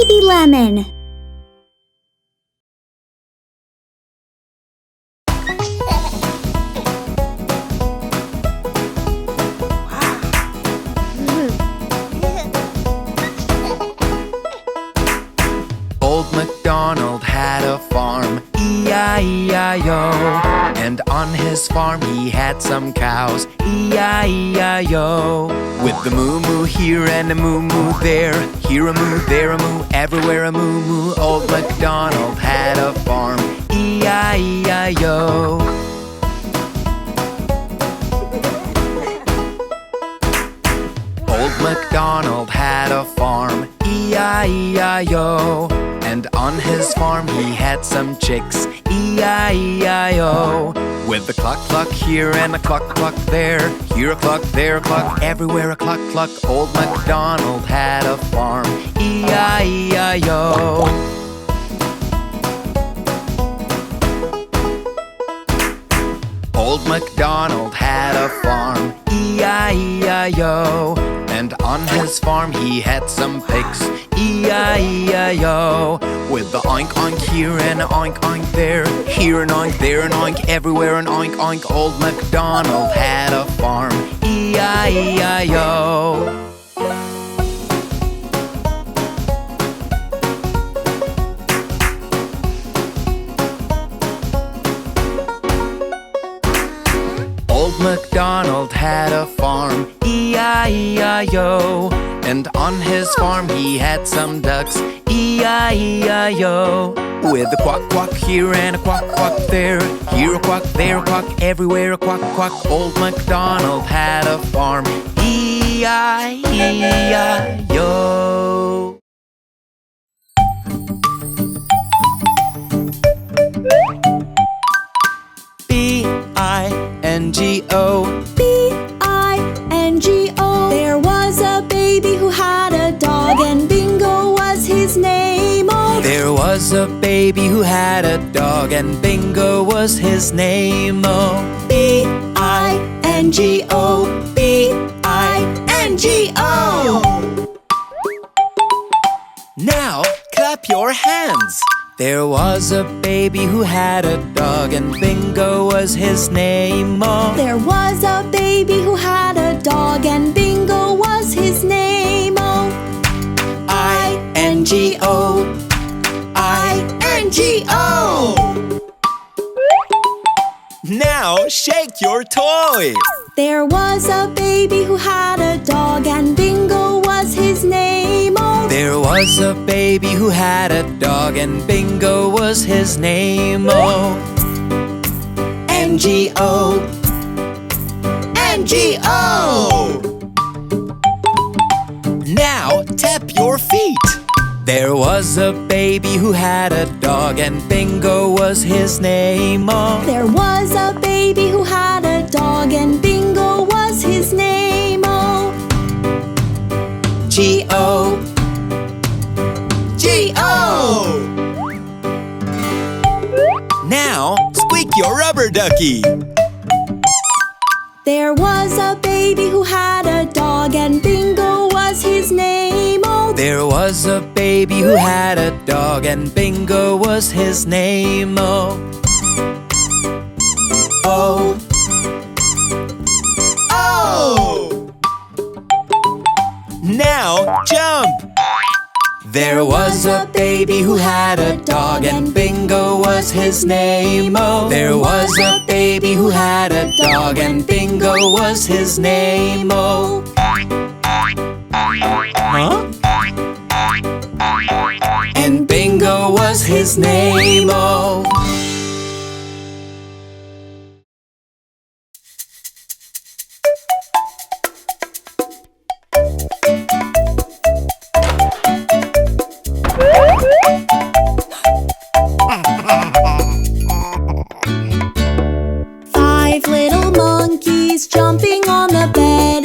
baby lemon. Old Macdonald had a farm, E-I-E-I-O. And on his farm he had some cows, E-I-E-I-O. With the moo-moo here and a moo-moo there, here a moo, there a moo, everywhere a moo-moo. Old Macdonald had a farm, E-I-E-I-O. Old Macdonald had a farm, E-I-E-I-O. And on his farm he had some chicks, E-I-E-I-O. With a cluck-cluck here and a cluck-cluck there, here a cluck, there a cluck, everywhere a cluck-cluck. Old Macdonald had a farm, E-I-E-I-O. Old Macdonald had a farm, E-I-E-I-O. And on his farm he had some pigs, E-I-E-I-O. With the oink-oink here and an oink-oink there, here an oink, there an oink, everywhere an oink-oink. Old Macdonald had a farm, E-I-E-I-O. Old Macdonald had a farm, E-I-E-I-O. And on his farm he had some ducks, E-I-E-I-O. With a quack-quack here and a quack-quack there, here a quack, there a quack, everywhere a quack-quack. Old Macdonald had a farm, E-I-E-I-O. B-I-N-G-O, B-I-N-G-O. There was a baby who had a dog, and Bingo was his name. Oh, there was a baby who had a dog, and Bingo was his name. Oh, B-I-N-G-O, B-I-N-G-O. now clap your hands. There was a baby who had a dog, and Bingo was his name. Oh, There was a baby who had a dog, and Bingo was his name. Oh, I-N-G-O, I-N-G-O. now shake your toy. There was a baby who had a dog, and Bingo was his name. Oh, There was a baby who had a dog, and Bingo was his name. Oh, N-G-O, N-G-O. now tap your feet. There was a baby who had a dog, and Bingo was his name. Oh, There was a baby who had a dog, and Bingo was his name. Oh, G-O, G-O. now squeak your rubber ducky. There was a baby who had a dog, and Bingo was his name. Oh, There was a baby who had a dog, and Bingo was his name. Oh, oh, oh. now jump. There was a baby who had a dog, and Bingo was his name. Oh, there was a baby who had a dog, and Bingo was his name. Oh, huh? And Bingo was his name. Oh. Five little monkeys jumping on the bed.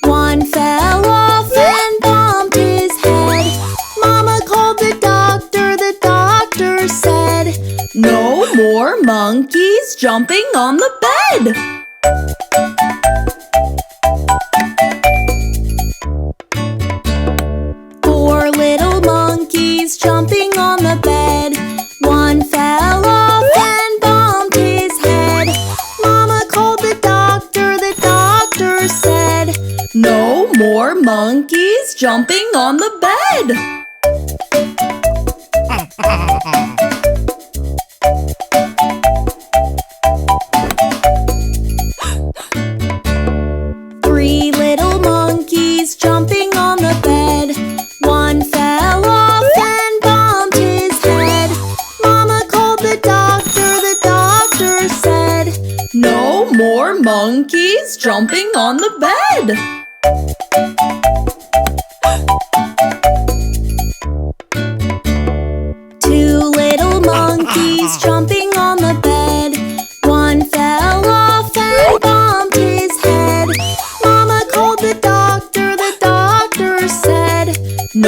One fell off and bumped his head. Mama called the doctor said, "No more monkeys jumping on the bed." Four little monkeys monkeys jumping on the bed. 3 little monkeys jumping on the bed. One fell off and bumped his head. Mama called the doctor said, "No more monkeys jumping on the bed." 2 little monkeys jumping on the bed. One fell off and bumped his head. Mama called the doctor said,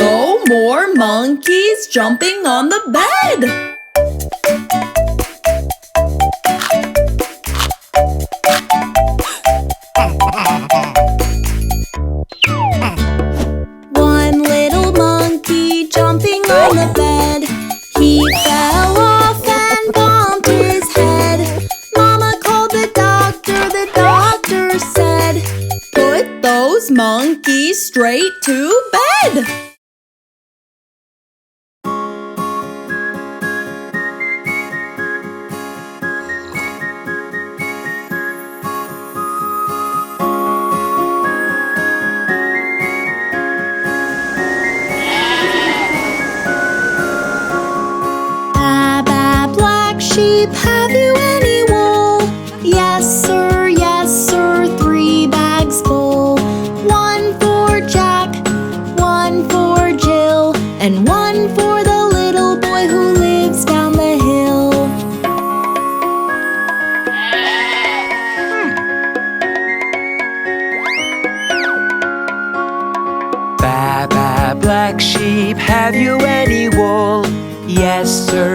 "No more monkeys jumping on the bed." 1 little monkey jumping on the bed. He fell off and bumped his head. Mama called the doctor said, "Put those monkeys straight to bed." Sheep, have you any wool? Yes sir, 3 bags full. 1 for Jack, 1 for Jill, and 1 for the little boy who lives down the hill. Ba, ba, black sheep, have you any wool? Yes sir,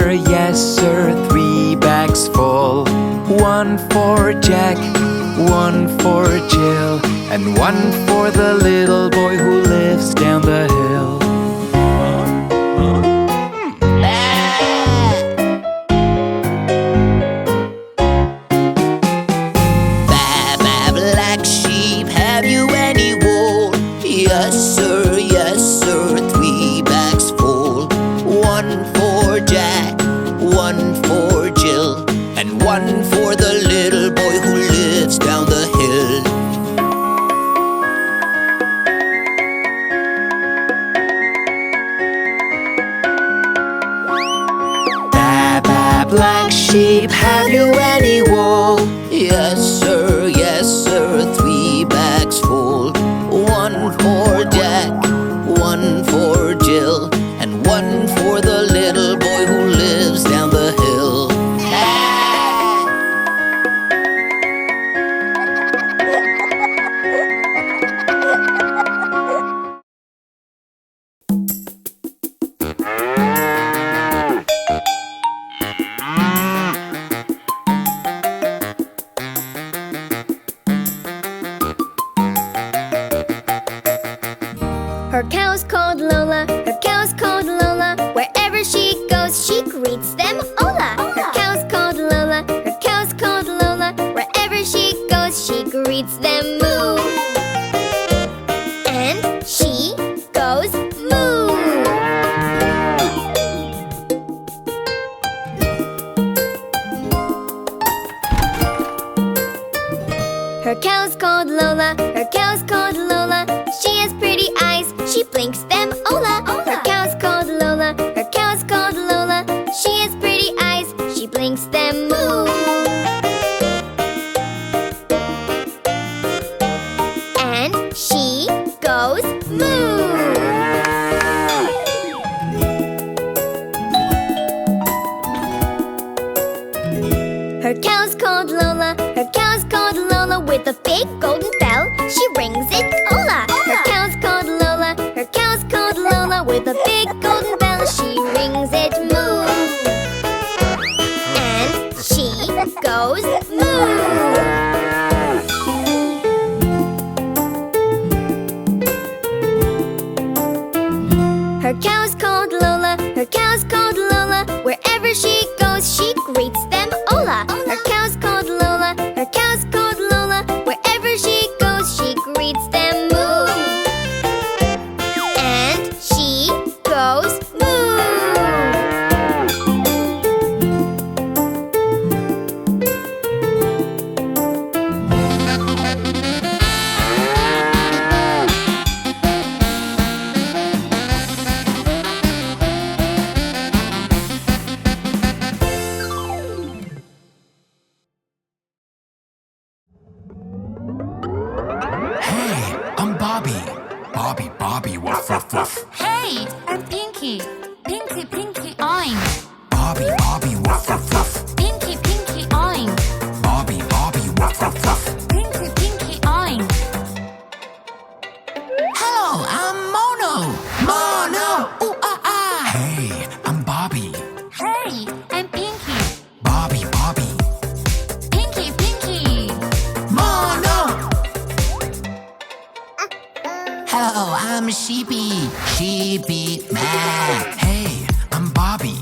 3 bags full. 1 for Jack, 1 for Jill, and 1 for the little boy who lives down the hill. Ba, ba, black sheep, have you any wool? Yes sir, 3 bags full. 1 for Jack, 1 for Jill, and 1 for the little boy who lives down the hill. Ba, ba, black sheep, have you any wool? Yes sir, 3 bags full. 1 for Jack, 1 for Jill, and 1 for the little boy who lives down the hill. Her cow's called Lola, her cow's called Lola. Wherever she goes, she greets them Ola. Her cow's called Lola, her cow's called Lola. Wherever she goes, she greets them Moo. And she goes Moo. Her cow's called Lola, her cow's called Lola. She has pretty eyes, she blinks them Ola. Her cow's called Lola, her cow's called Lola. She has pretty eyes, she blinks them Moo. And she goes Moo. Her cow's called Lola, her cow's called Lola. With a big golden bell, she rings it Ola. Her cow's called Lola, her cow's called Lola. With a big golden bell, she rings it Moo. And she goes Moo. Her cow's called Lola, her cow's called Lola. Wherever she goes, she greets them Ola. Her cow's called Lola, her cow's called Lola. Wherever she goes, she greets them Moo. woof, woof, woof. Hey, I'm Pinky. Pinky, Pinky, oink. Bobby, Bobby, woof, woof, woof. Pinky, Pinky, oink. Bobby, Bobby, woof, woof, woof. Pinky, Pinky, oink. Hello, I'm Mono. Mono, ooh, ah, ah. Hey, I'm Bobby. Hey, I'm Pinky. Bobby, Bobby. Pinky, Pinky. Mono. Hello, I'm Sheepy. Sheepy man. Hey, I'm Bobby.